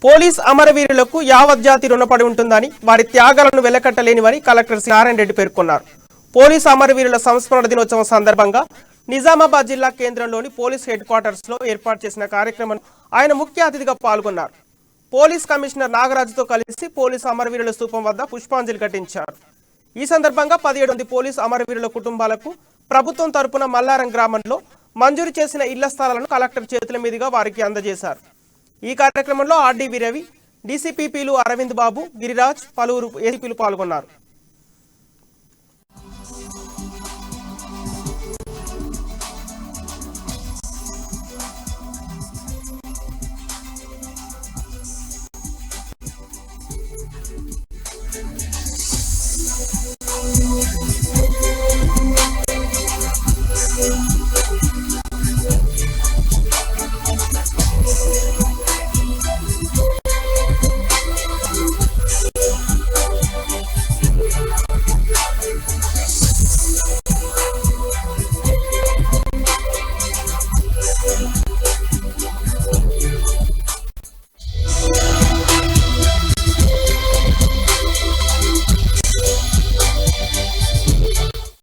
Police అమరవీరులకు యావత్ జాతి రుణపడి ఉంటుందని వారి త్యాగాలను వెలకట్టలేనివని కలెక్టర్ నారాయణ రెడ్డి పేర్కొన్నారు. పోలీస్ అమరవీరుల సంస్మరణ దినోత్సవం సందర్భంగా నిజామాబాద్ జిల్లా కేంద్రంలోని పోలీస్ హెడ్ క్వార్టర్స్ లో ఏర్పాటు చేసిన కార్యక్రమం ఆయన ముఖ్య అతిథిగా పాల్గొన్నారు. పోలీస్ కమిషనర్ నాగరాజుతో కలిసి పోలీస్ అమరవీరుల స్థూపం వద్ద పుష్పాంజలి ఘటించారు. ఈ సందర్భంగా 17 మంది పోలీస్ అమరవీరుల కుటుంబాలకు ప్రభుత్వం తరపున మల్లారం గ్రామంలో మంజూరు చేసిన ఇళ్ల స్థలాలను కలెక్టర్ చేతుల మీదుగా వారికి అందజేశారు. ఈ కార్యక్రమంలో ఆర్డీవీ రవి, డీసీపీలు అరవింద్ బాబు, గిరిరాజ్, పలువురు ఏసీపీలు పాల్గొన్నారు.